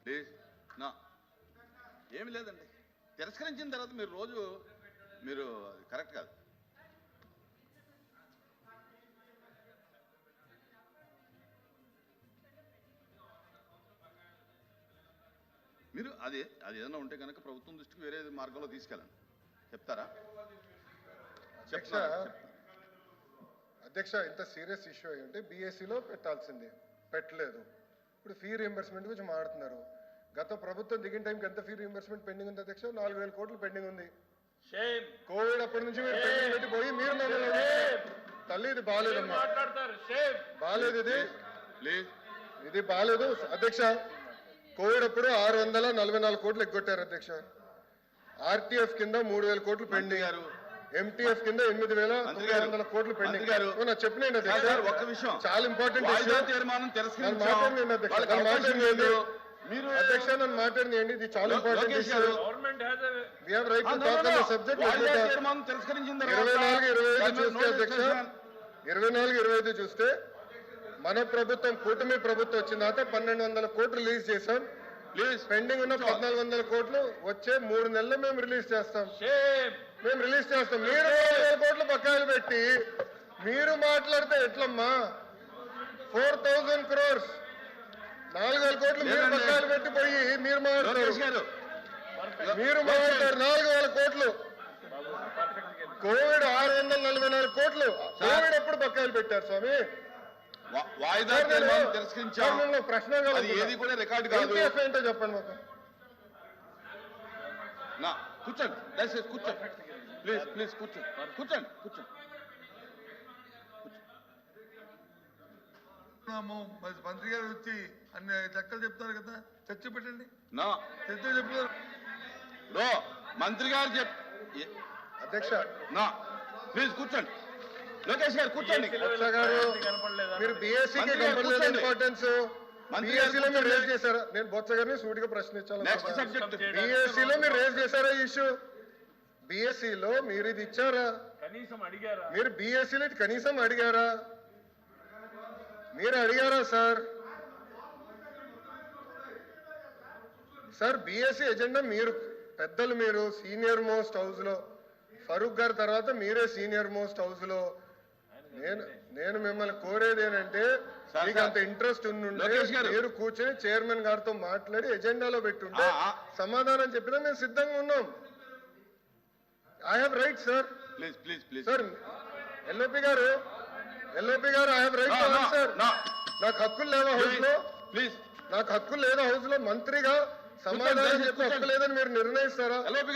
Please నా ఏమి లేదండి. తిరస్కరించిన తర్వాత మీరు రోజు మీరు కరెక్ట్ కాదు. మీరు అది ఏదైనా ఉంటే కనుక ప్రభుత్వం దృష్టికి వేరే మార్గంలో తీసుకెళ్ళండి. చెప్తారా? అధ్యక్ష, ఇంత సీరియస్ ఇష్యూ అయి ఉంటే బీఎస్సీలో పెట్టాల్సింది, పెట్టలేదు. ఇప్పుడు ఫీ రీఎంబర్స్మెంట్ గురించి మాట్లాడుతున్నారు. గత ప్రభుత్వం దిగిన టైంకి ఎంత ఫీ రీఎంబర్స్మెంట్ పెండింగ్ ఉంది అధ్యక్ష? 4,000 కోట్లు పెండింగ్ ఉంది. కోవిడ్ అప్పటి నుంచి మీరు పెండింగ్ పెట్టి పోయి మీరు తల్లి ఇది బాగాలేదమ్మా, బాగాలేదు, ఇది బాగాలేదు అధ్యక్ష. కోవిడ్ అప్పుడు 644 కోట్లు ఎగ్గొట్టారు అధ్యక్ష. ఆర్టీఎఫ్ కింద 3,000 కోట్లు పెండింగ్, ఎంటీఎఫ్ కింద 8,900 కోట్లు పెండింగ్. చెప్పిన ఒక్క విషయం చాలా ఇంపార్టెంట్ అధ్యక్ష, నన్ను మాట్లాడింది ఇది చాలా ఇంపార్టెంట్ ఇష్యూ. 24-25 చూస్తే మన ప్రభుత్వం కూటమి ప్రభుత్వం వచ్చిన తర్వాత 1,200 కోట్లు రిలీజ్ చేశాం. పెండింగ్ ఉన్న 1,400 కోట్లు వచ్చే 3 నెలలు మేము రిలీజ్ చేస్తాం. మీరు 4,000 కోట్లు బకాయిలు పెట్టి మీరు మాట్లాడితే ఎట్లమ్మా? 4,000 crores 4,000 కోట్లు మీరు బకాయిలు పెట్టి పోయి మీరు మాట్లాడతారు 4,000 కోట్లు. కోవిడ్ 644 కోట్లు కోవిడ్ ఎప్పుడు బకాయిలు పెట్టారు స్వామి? ప్రశ్న ఏంటో చెప్పండి మాకు. కూర్చోండి, దయచేసి కూర్చోండి, ప్లీజ్ కూర్చోండి. మంత్రి గారు వచ్చి అన్ని లెక్కలు చెప్తారు కదా, చర్చ పెట్టండి. చర్చ చెప్తారు మంత్రి గారు అధ్యక్ష. ప్లీజ్ కూర్చోండి. లోకేష్ గారు కూర్చోండి. మీరు బీఎస్సీకి ఇంపార్టెన్స్ బీఎస్సీలో మీరు రేజ్ చేశారా? నేను బొత్స గారిని సూటిగా ప్రశ్నించాను. బీఎస్సీలో మీరు రేజ్ చేశారా ఈ ఇష్యూ? బీఎస్సీలో మీరు ఇది ఇచ్చారా? మీరు బీఎస్సీలో ఇది కనీసం అడిగారా? మీరు అడిగారా సార్? బీఎస్సీ ఎజెండా మీరు పెద్దలు, మీరు సీనియర్ మోస్ట్ హౌస్ లో, ఫరూక్ గారి తర్వాత మీరే సీనియర్ మోస్ట్ హౌస్ లో. నేను మిమ్మల్ని కోరేది ఏంటంటే, మీకు అంత ఇంట్రెస్ట్ ఉండుంటే మీరు కూర్చొని చైర్మన్ గారితో మాట్లాడి ఎజెండాలో పెట్టుంటే సమాధానం చెప్పినా మేము సిద్ధంగా ఉన్నాం. I have right sir. Sir LOP గారు I have right to answer. నాకు హక్కులు లేవా హౌస్ లో? నాకు హక్కులు లేదా హౌస్ లో? మంత్రిగా సమాధానం చెప్పే హక్కు లేదని మీరు నిర్ణయిస్తారా? ఎల్ఓపి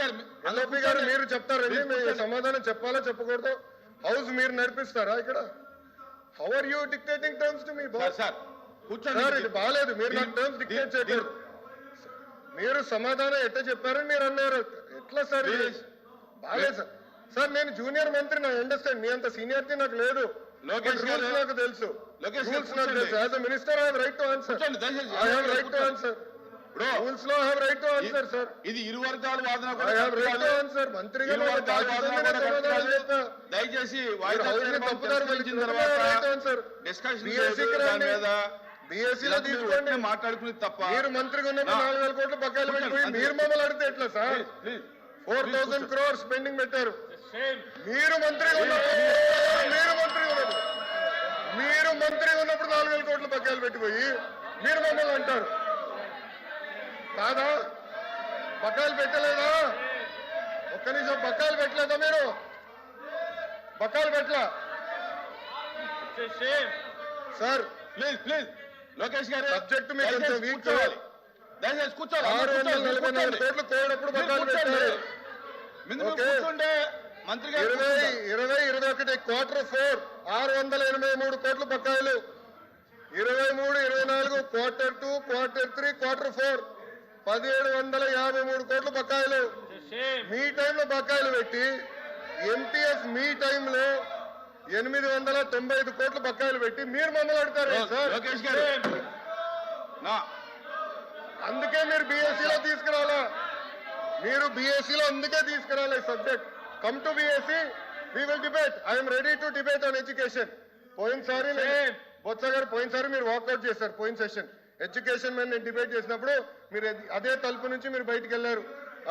గారు మీరు చెప్తారండి, మీరు సమాధానం చెప్పాలా చెప్పకూడదు? హౌస్ మీరు నడిపిస్తారా ఇక్కడ? How are you dictating terms to me boss? Sir ఇది బాగాలేదు, మీరు నాకు టర్మ్స్ డిక్టేట్ చేయకూడదు. మీరు సమాధానం ఎట్లా చెప్పారని మీరు అన్నారు. ఎట్లా సార్? బాగాలేదు సార్. సార్ నేను జూనియర్ మంత్రి, నా అండర్స్టాండ్. మీ అంత సీనియారిటీ నాకు లేదు. రూల్స్ నాకు తెలుసు. As a minister I have right to answer. Rules లో I have right to answer sir. ఇది ఇరు వర్గాల వాదన. I have right to answer. మంత్రిగా దయచేసి బీఎస్సీలో తీసుకోండి, మాట్లాడుకుని తప్ప. మీరు మంత్రిగా ఉన్నప్పుడు 4,000 కోట్లు బకాయిలు పెట్టిపోయి మీరు మమ్మల్ని అడిగితే ఎట్లా సార్? 4,000 crores పెండింగ్ పెట్టారు. మీరు మంత్రిగా ఉన్నప్పుడు 4,000 కోట్లు బకాయిలు పెట్టిపోయి మీరు మమ్మల్ని అంటారు కాదా? బకాయిలు పెట్టలేదా? ఒక్క నిమిషం, బకాయిలు పెట్టలేదా? మీరు బకాయిలు పెట్టలా సార్? ప్లీజ్ లోకేష్ గారు, సబ్జెక్ట్ మీకు కొంచెం వీక్. దయచేసి కూర్చోవాలి. 644 కోట్లు కోవిడప్పుడు బకాయిలు పెట్టారు. 20-21 Q4 683 కోట్లు బకాయిలు. 23-24 Q2, Q3, Q4 1,753 కోట్లు బకాయిలు. మీ టైంలో బకాయిలు పెట్టి ఎంటీఎఫ్ మీ టైంలో 895 కోట్లు బకాయిలు పెట్టి మీరు మమ్మల్ని అడుగుతారు సార్? అందుకే మీరు బీఎస్సీలో తీసుకురావాలా? మీరు బీఎస్సీలో అందుకే తీసుకురాలి subject. Come to BSC, we will debate. I am ready to debate on education. పోయినసారి బొత్స గారు పోయినసారి మీరు వాకౌట్ చేశారు పోయిన సెషన్. ఎడ్యుకేషన్ మీద నేను డిబేట్ చేసినప్పుడు మీరు అదే తలుపు నుంచి మీరు బయటికి వెళ్ళారు.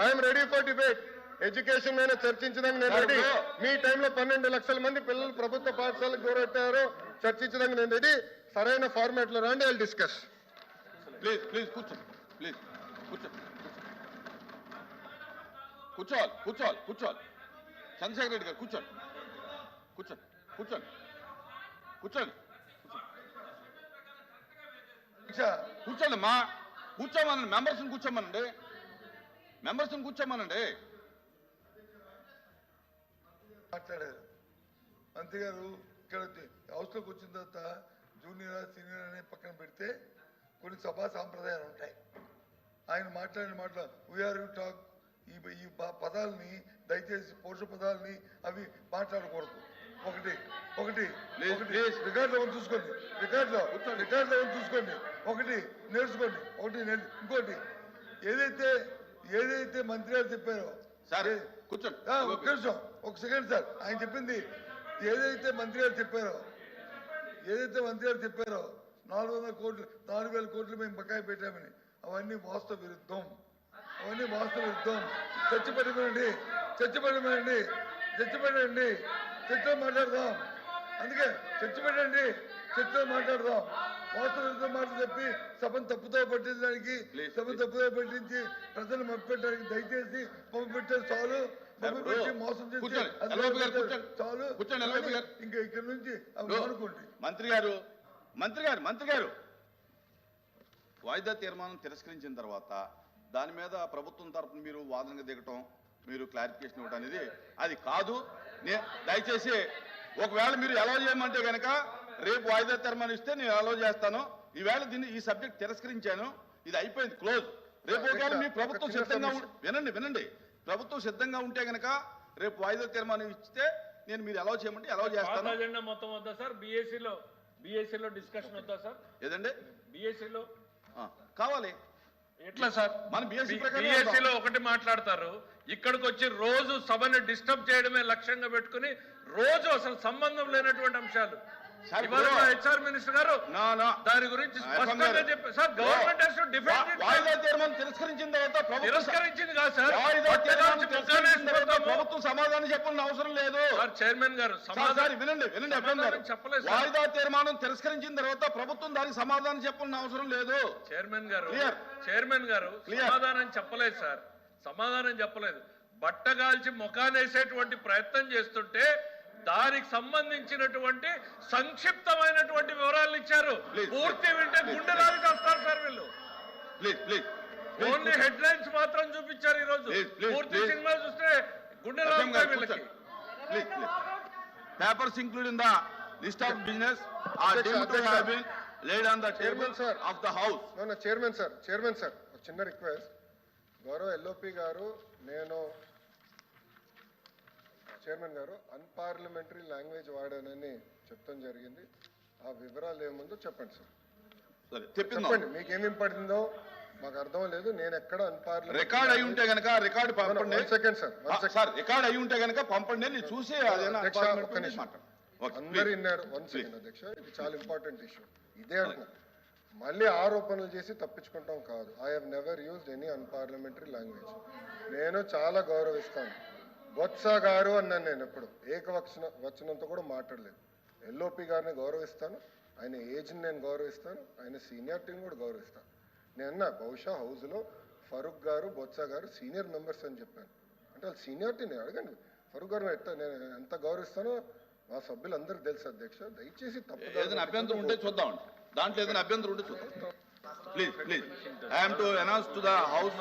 I'm ready for debate. Education మీద చర్చించడానికి నేను రెడీ. మీ టైంలో 12 లక్షల మంది పిల్లలు ప్రభుత్వ పాఠశాలకు దూరెట్టారో చర్చించడానికి నేను రెడీ. సరైన ఫార్మాట్ లో రండి, ఐ డిస్కస్. ప్లీజ్ ప్లీజ్ కూర్చోండి, ప్లీజ్ కూర్చోండి, కూర్చోవాలి కూర్చోవాలి కూర్చోవాలి. చంద్రశేఖర్ రెడ్డి గారు కూర్చోండి, కూర్చోండి కూర్చోండి కూర్చోండి కూర్చోండి అమ్మా. కూర్చోమనండి, మెంబర్స్ని కూర్చోమనండి, మెంబర్స్ని కూర్చోమనండి. మాట్లాడారు మంత్రి గారు. ఇక్కడ హౌస్లోకి వచ్చిన తర్వాత జూనియర్ సీనియర్ అనే పక్కన పెడితే కొన్ని సభా సాంప్రదాయాలు ఉంటాయి. ఆయన మాట్లాడిన మాటలు వీఆర్ యూ టాక్, ఈ పదాలని దయచేసి పౌరుష పదాలని అవి మాట్లాడకూడదు. ఒకటి ఒకటి ఒకటి రికార్డులో చూసుకోండి, రికార్డులో చూసుకోండి. ఒకటి నేర్చుకోండి, ఇంకోటి ఏదైతే మంత్రి గారు చెప్పారో సరే కూర్చోండి. ఒక నిమిషం, ఒక సెకండ్ సార్. ఆయన చెప్పింది ఏదైతే మంత్రి గారు చెప్పారో 400 కోట్లు 4,000 కోట్లు మేము బకాయి పెట్టామని, అవన్నీ వాస్తవ విరుద్ధం. చర్చపెట్టండి, చర్చలో మాట్లాడదాం. అందుకే చర్చలో మాట్లాడదాం. వాస్తవ విరుద్ధం మాటలు చెప్పి సభను తప్పుతో పట్టించడానికి, పట్టించి ప్రజలు మభ్యపెట్టడానికి దయచేసి పెట్టారు చాలు. పెట్టి మోసం చేసి చాలు. ఇంకా ఇక్కడ నుంచి అనుకోండి. మంత్రి గారు వాయిదా తీర్మానం తిరస్కరించిన తర్వాత దాని మీద ప్రభుత్వం తరఫున మీరు వాదనగా దిగటం, మీరు క్లారిఫికేషన్ ఇవ్వడం అనేది అది కాదు. దయచేసి ఒకవేళ మీరు అలౌ చేయమంటే కనుక రేపు వాయిదా తీర్మానం ఇస్తే నేను అలౌ చేస్తాను. ఈవేళ ఈ సబ్జెక్ట్ తిరస్కరించాను, ఇది అయిపోయింది, క్లోజ్. రేపు ఒకవేళ మీ ప్రభుత్వం సిద్ధంగా వినండి ప్రభుత్వం సిద్ధంగా ఉంటే కనుక రేపు వాయిదా తీర్మానం ఇస్తే నేను మీరు అలౌ చేయమంటే అలౌ చేస్తాను. అజెండా మొత్తం వద్దా సార్? బిఎస్సీలో డిస్కషన్ వద్దా సార్? ఏదండి బిఎస్సీలో కావాలి. ఎట్లా సార్? మన బిఎస్సీలో ఒకటి మాట్లాడతారు, ఇక్కడికి వచ్చి రోజు సభని డిస్టర్బ్ చేయడమే లక్ష్యంగా పెట్టుకుని రోజు అసలు సంబంధం లేనటువంటి అంశాలు. హెచ్ఆర్ మినిస్టర్ గారు దాని గురించి స్పష్టంగా చెప్పారు sir. Government has to defend it. వాయిదా తీర్మానం తిరస్కరించిన తర్వాత తిరస్కరించింది కాదు సార్, ప్రభుత్వం సమాధానం చెప్పాల్సిన అవసరం లేదు. సార్ చైర్మన్ గారు వినండి చెప్పలేదు. వాయిదా తీర్మానం తిరస్కరించిన తర్వాత ప్రభుత్వం దానికి సమాధానం చెప్పాల్సిన అవసరం లేదు. చైర్మన్ గారు సమాధానం చెప్పలేదు. బట్టగాల్చి ముఖానేసేటువంటి ప్రయత్నం చేస్తుంటే దానికి సంబంధించినటువంటి సంక్షిప్తమైనటువంటి వివరాలు ఇచ్చారు. పూర్తి వింటే గుండెలాగి వస్తారు సార్ వీళ్ళు. ఓన్లీ హెడ్ లైన్స్ మాత్రం చూపించారు. ఈ రోజు పూర్తి సినిమా చూస్తే గుండెలాగుతాయి వీళ్ళకి. Papers including the list of business are deemed to have been laid on the table of the house. No, chairman sir ఒక చిన్న రిక్వెస్ట్. గౌరవ ఎల్ఓపి గారు, నేను చైర్మన్ గారు అన్పార్లమెంటరీ లాంగ్వేజ్ వాడానని చెప్తాం జరిగింది. ఆ వివరాలు ఏముందో చెప్పండి సార్. చెప్పండి, మీకేమేమి పడిందో మాకు అర్థం లేదు. నేను ఎక్కడ అన్పార్లమెంటరీ రికార్డ్ అయి ఉంటే గనక రికార్డ్ పంపండి. సెకండ్ సార్, రికార్డ్ అయి ఉంటే గనక పంపండి, నేను చూసి అందరు విన్నారు. 1 సెకండ్ అధ్యక్ష, ఇది చాలా ఇంపార్టెంట్ ఇష్యూ. ఇదే అంటున్నా, మళ్ళీ ఆరోపణలు చేసి తప్పించుకుంటాం కాదు. I have never used any unparliamentary language. నేను చాలా గౌరవిస్తాను. బొత్స గారు అన్నాను, నేను ఎప్పుడు వచనంతో కూడా మాట్లాడలేదు. ఎల్ఓపి గారిని గౌరవిస్తాను, ఆయన ఏజ్ని నేను గౌరవిస్తాను, ఆయన సీనియారిటీని కూడా గౌరవిస్తాను. నేను బహుశా హౌస్లో ఫరూక్ గారు, బొత్స గారు సీనియర్ మెంబర్స్ అని చెప్పాను. అంటే వాళ్ళు సీనియారిటీని అడగండి. ఫరూక్ గారు నేను ఎంత గౌరవిస్తానో మా సభ్యులందరూ తెలుసు అధ్యక్ష. దయచేసి తప్పు ఏదైనా అభ్యంతరం ఉంటే చూద్దాం, దాంట్లో ఏదైనా అభ్యంతరం ఉంటే చూద్దాం. Please I have to announce to the house